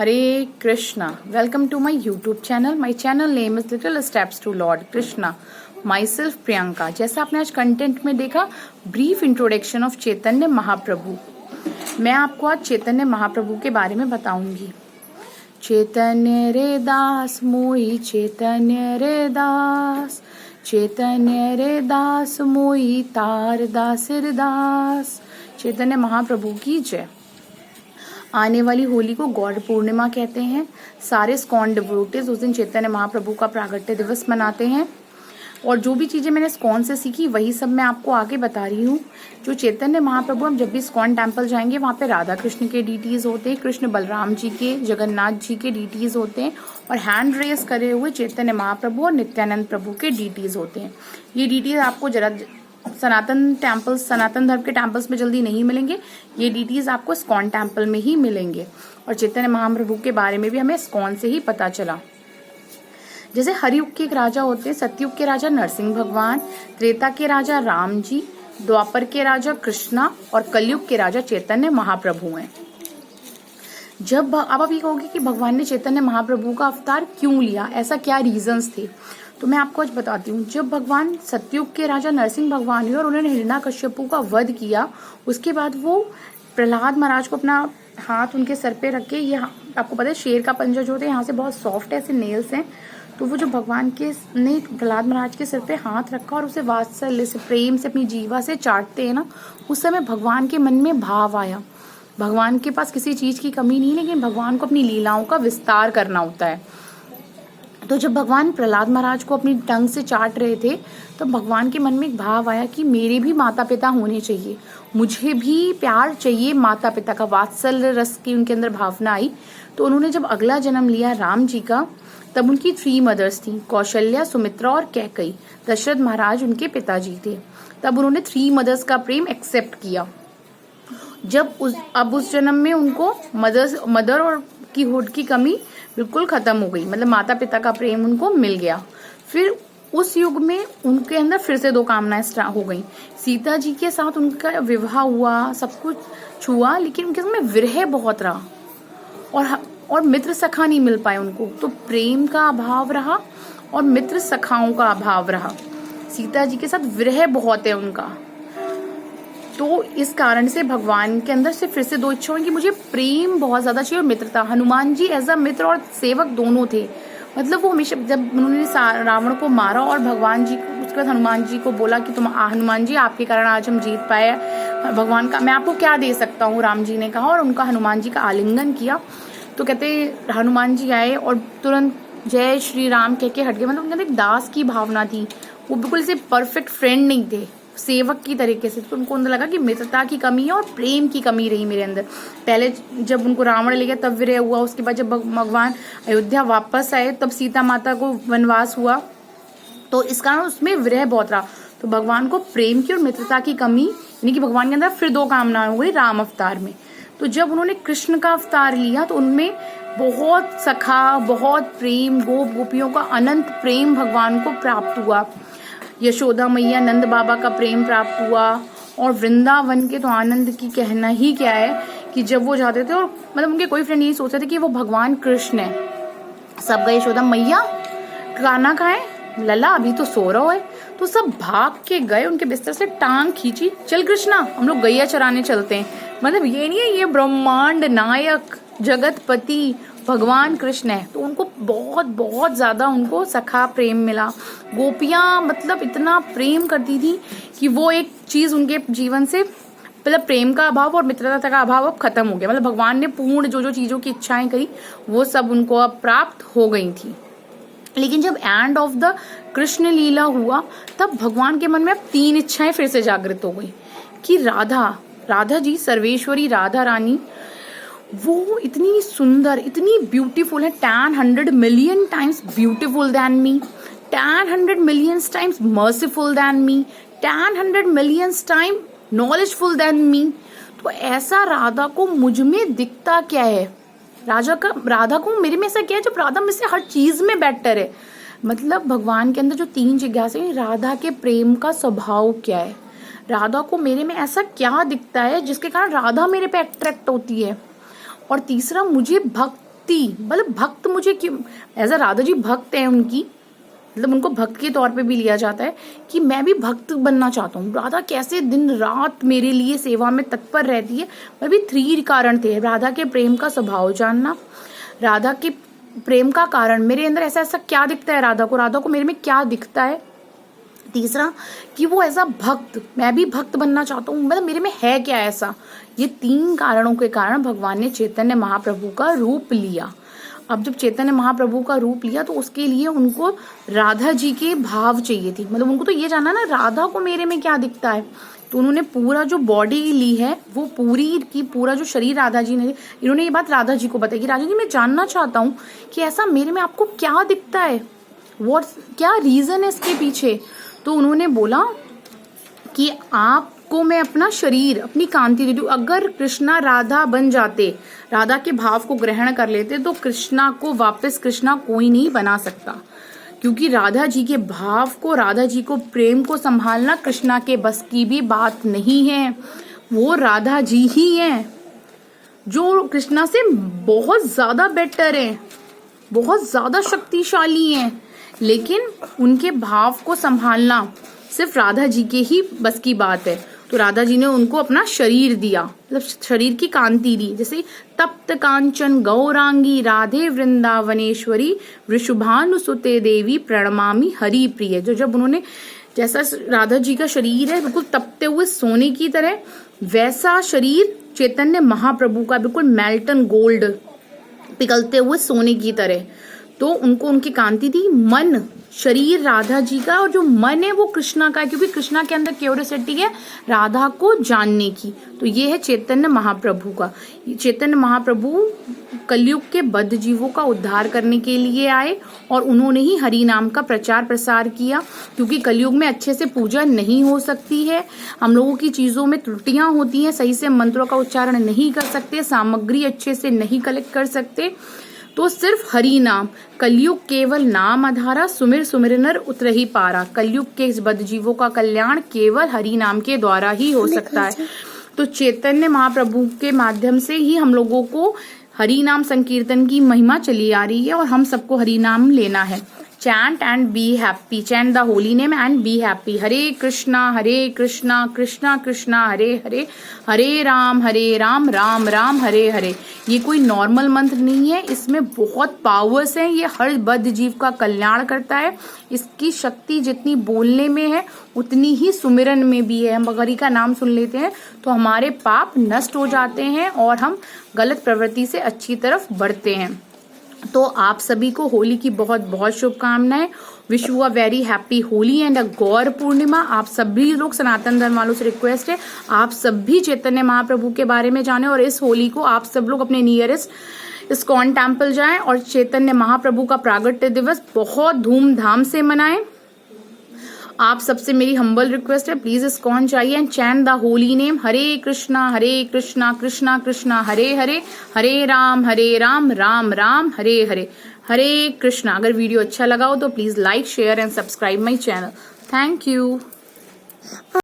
Hare Krishna. Welcome to my YouTube channel. My channel name is Little Steps to Lord Krishna. Myself Priyanka. जैसा आपने आज content में देखा, brief introduction of Chaitanya Mahaprabhu. मैं आपको आज चैतन्य महाप्रभु के बारे में बताऊंगी। चैतन्य रे दास मोई, चैतन्य रे दास, चैतन्य रे दास मोई, तार दासिर दास। चैतन्य महाप्रभु की जय। आने वाली होली को गौड़ पूर्णिमा कहते हैं। सारे स्कॉन डिवोटीज उस दिन चैतन्य महाप्रभु का प्रागट्य दिवस मनाते हैं। और जो भी चीजें मैंने स्कॉन से सीखी वही सब मैं आपको आगे बता रही हूँ। जो चैतन्य महाप्रभु, हम जब भी स्कॉन टेम्पल जाएंगे वहाँ पे राधा कृष्ण के डीटीज होते हैं, कृष्ण बलराम जी के, जगन्नाथ जी के डीटीज होते हैं, और हैंड रेस करे हुए चैतन्य महाप्रभु और नित्यानंद प्रभु के डीटीज होते हैं। ये डीटीज आपको जरा सनातन धर्म के टेम्पल्स में जल्दी नहीं मिलेंगे। ये डीटीज आपको स्कॉन टेम्पल में ही मिलेंगे। और चैतन्य महाप्रभु के बारे में भी हमें स्कॉन से ही पता चला। जैसे हरियुग के एक राजा होते हैं, सतयुग के राजा नरसिंह भगवान, त्रेता के राजा राम जी, द्वापर के राजा कृष्णा और कलयुग के राजा चैतन्य महाप्रभु हैं। जब अब आप ये कहोगे कि भगवान ने चैतन्य महाप्रभु का अवतार क्यों लिया, ऐसा क्या रीजंस थे, तो मैं आपको आज बताती हूँ। जब भगवान सतयुग के राजा नरसिंह भगवान हुए और उन्होंने हिरण्याकश्यपु का वध किया, उसके बाद वो प्रहलाद महाराज को अपना हाथ उनके सर पे रख के, ये आपको पता है शेर का पंजा जो होता है यहाँ से बहुत सॉफ्ट ऐसे नेल्स हैं, तो वो जो भगवान के ने प्रहलाद महाराज के सिर पे हाथ रखा और उसे वात्सल्य से, प्रेम से, अपनी जीवा से चाटते हैं ना, उस समय भगवान के मन में भाव आया। भगवान के पास किसी चीज की कमी नहीं, लेकिन भगवान को अपनी लीलाओं का विस्तार करना होता है। तो जब भगवान प्रहलाद महाराज को अपनी टंग से चाट रहे थे, तो भगवान के मन में एक भाव आया कि मेरे भी माता पिता होने चाहिए, मुझे भी प्यार चाहिए, माता पिता का वात्सल्य रस की उनके अंदर भावना आई। तो उन्होंने जब अगला जन्म लिया राम जी का, तब उनकी 3 मदर्स थी, कौशल्या, सुमित्रा और कैकई। दशरथ महाराज उनके पिताजी थे। तब उन्होंने 3 मदर्स का प्रेम एक्सेप्ट किया। जब उस जन्म में उनको मदर और की होड की कमी बिल्कुल खत्म हो गई, मतलब माता पिता का प्रेम उनको मिल गया। फिर उस युग में उनके अंदर फिर से 2 कामनाएं हो गई। सीता जी के साथ उनका विवाह हुआ, सब कुछ हुआ, लेकिन उनके में विरह बहुत रहा और मित्र सखा नहीं मिल पाए उनको, तो प्रेम का अभाव रहा और मित्र सखाओं का अभाव रहा। सीता जी के साथ विरह बहुत है उनका, तो इस कारण से भगवान के अंदर से फिर से 2 इच्छा हुई कि मुझे प्रेम बहुत ज्यादा चाहिए और मित्रता। हनुमान जी एज अ मित्र और सेवक दोनों थे। मतलब वो हमेशा, जब उन्होंने रावण को मारा और भगवान जी, उसके बाद हनुमान जी को बोला कि हनुमान जी आपके कारण आज हम जीत पाए, भगवान का मैं आपको क्या दे सकता हूँ, राम जी ने कहा, और उनका हनुमान जी का आलिंगन किया। तो कहते हनुमान जी आए और तुरंत जय श्री राम कह के हट गए। मतलब उनके एक दास की भावना थी, वो बिल्कुल से परफेक्ट फ्रेंड नहीं थे, सेवक की तरीके से। तो उनको अंदर लगा कि मित्रता की कमी है और प्रेम की कमी रही मेरे अंदर। पहले जब उनको रावण ले गया तब विरह हुआ, उसके बाद जब भगवान अयोध्या वापस आए तब सीता माता को वनवास हुआ, तो इस कारण उसमें विरह बहुत रहा। तो भगवान को प्रेम की और मित्रता की कमी, यानी कि भगवान के अंदर फिर 2 कामनाएं हो गई राम अवतार में। तो जब उन्होंने कृष्ण का अवतार लिया तो उनमें बहुत सखा, बहुत प्रेम, गोपियों का अनंत प्रेम भगवान को प्राप्त हुआ। यशोदा मैया, नंद बाबा का प्रेम प्राप्त हुआ, और वृंदावन के तो आनंद की कहना ही क्या है कि जब वो जाते थे, और मतलब उनके कोई फ्रेंड नहीं सोचते थे कि वो भगवान कृष्ण है। सब गए, यशोदा मैया गाना खाए, लला अभी तो सो रहा है, तो सब भाग के गए, उनके बिस्तर से टांग खींची, चल कृष्णा हम लोग गैया चराने चलते हैं। मतलब ये नहीं है, ये ब्रह्मांड नायक जगतपति भगवान कृष्ण है। तो उनको बहुत बहुत ज्यादा उनको सखा प्रेम मिला। गोपियां मतलब इतना प्रेम करती थी कि वो एक चीज उनके जीवन से, मतलब प्रेम का अभाव और मित्रता का अभाव अब खत्म हो गया। मतलब भगवान ने पूर्ण जो चीजों की इच्छाएं करी वो सब उनको अब प्राप्त हो गई थी। लेकिन जब एंड ऑफ द कृष्ण लीला हुआ, तब भगवान के मन में अब 3 इच्छाएं फिर से जागृत हो गई कि राधा जी, सर्वेश्वरी राधा रानी, वो इतनी सुंदर, इतनी ब्यूटीफुल है, 10 million times beautiful than me, 10 million times merciful than me, 10 million time knowledgeful than me. तो ऐसा राधा को मुझ में दिखता क्या है, राधा को मेरे में ऐसा क्या है जो राधा में से हर चीज में बेटर है। मतलब भगवान के अंदर जो 3 जिज्ञासा है, राधा के प्रेम का स्वभाव क्या है, राधा को मेरे में ऐसा क्या दिखता है जिसके कारण राधा मेरे पे अट्रैक्ट होती है। और तीसरा, मुझे भक्त भक्ति, मतलब भक्त मुझे क्यों, एज अ राधा जी भक्त है उनकी, मतलब उनको भक्त के तौर पे भी लिया जाता है कि मैं भी भक्त बनना चाहता हूँ। राधा कैसे दिन रात मेरे लिए सेवा में तत्पर रहती है। पर भी 3 कारण थे: राधा के प्रेम का स्वभाव जानना, राधा के प्रेम का कारण, मेरे अंदर ऐसा ऐसा क्या दिखता है राधा को मेरे में क्या दिखता है। तीसरा कि वो ऐसा भक्त, मैं भी भक्त बनना चाहता हूँ, मतलब मेरे में है क्या ऐसा। ये 3 कारणों के कारण भगवान ने चैतन्य महाप्रभु का रूप लिया। अब जब चैतन्य महाप्रभु का रूप लिया तो उसके लिए उनको राधा जी के भाव चाहिए थी, मतलब उनको तो ये जानना ना राधा को मेरे में क्या दिखता है। तो उन्होंने पूरा जो बॉडी ली है वो पूरा जो शरीर राधा जी ने, इन्होंने ये बात राधा जी को बताई कि राधा जी मैं जानना चाहता हूँ कि ऐसा मेरे में आपको क्या दिखता है, क्या रीजन है इसके पीछे। तो उन्होंने बोला कि आपको मैं अपना शरीर, अपनी कांति दे दूं। अगर कृष्णा राधा बन जाते, राधा के भाव को ग्रहण कर लेते, तो कृष्णा को वापस कृष्णा कोई नहीं बना सकता, क्योंकि राधा जी के भाव को, राधा जी को प्रेम को संभालना कृष्णा के बस की भी बात नहीं है। वो राधा जी ही हैं जो कृष्णा से बहुत ज्यादा बेटर है, बहुत ज्यादा शक्तिशाली हैं, लेकिन उनके भाव को संभालना सिर्फ राधा जी के ही बस की बात है। तो राधा जी ने उनको अपना शरीर दिया, मतलब शरीर की कांति दी। जैसे तप्त कांचन गौरांगी राधे वृंदावनेश्वरी वृषभानुसुते देवी प्रणमामि हरि प्रिय। जो जब उन्होंने, जैसा राधा जी का शरीर है बिल्कुल तपते हुए सोने की तरह, वैसा शरीर चैतन्य महाप्रभु का बिल्कुल मेल्टन गोल्ड, पिघलते हुए सोने की तरह। तो उनको उनकी कांति दी। मन, शरीर राधा जी का और जो मन है वो कृष्णा का है, क्योंकि कृष्णा के अंदर क्यूरियोसिटी है राधा को जानने की। तो ये है चैतन्य महाप्रभु का। चैतन्य महाप्रभु कलयुग के बद्ध जीवों का उद्धार करने के लिए आए और उन्होंने ही हरि नाम का प्रचार प्रसार किया, क्योंकि कलयुग में अच्छे से पूजा नहीं हो सकती है, हम लोगों की चीजों में त्रुटियां होती हैं, सही से मंत्रों का उच्चारण नहीं कर सकते, सामग्री अच्छे से नहीं कलेक्ट कर सकते। तो सिर्फ हरि नाम, कलयुग केवल नाम आधारा, सुमिर सुमिर नर उतरहि पारा। कलयुग के इस बद्ध जीवों का कल्याण केवल हरि नाम के द्वारा ही हो सकता है। तो चैतन्य महाप्रभु के माध्यम से ही हम लोगों को हरि नाम संकीर्तन की महिमा चली आ रही है और हम सबको हरि नाम लेना है। Chant and be happy, chant the holy name and be happy. Hare Krishna Krishna Krishna Hare Hare, Hare Ram Ram Ram Hare Hare. ये कोई नॉर्मल मंत्र नहीं है, इसमें बहुत पावर्स हैं। ये हर बद्ध जीव का कल्याण करता है। इसकी शक्ति जितनी बोलने में है उतनी ही सुमिरन में भी है। हम हरि का नाम सुन लेते हैं तो हमारे पाप नष्ट हो जाते हैं और हम गलत प्रवृत्ति से अच्छी तरफ बढ़ते हैं। तो आप सभी को होली की बहुत बहुत शुभकामनाएं। Wish you a very happy Holi and a Gaur Purnima. आप सभी लोग, सनातन धर्म वालों से रिक्वेस्ट है, आप सभी चैतन्य महाप्रभु के बारे में जाने और इस होली को आप सब लोग अपने नियरेस्ट इस्कॉन टेम्पल जाएं और चैतन्य महाप्रभु का प्रागट्य दिवस बहुत धूमधाम से मनाएं। आप सबसे मेरी हम्बल रिक्वेस्ट है, प्लीज इस्कॉन जाइए and chant the holy name Hare Krishna Krishna Krishna Hare Hare, Hare Ram Ram Ram Hare Hare, Hare Krishna. अगर वीडियो अच्छा लगा हो तो please like share and subscribe my channel. Thank you.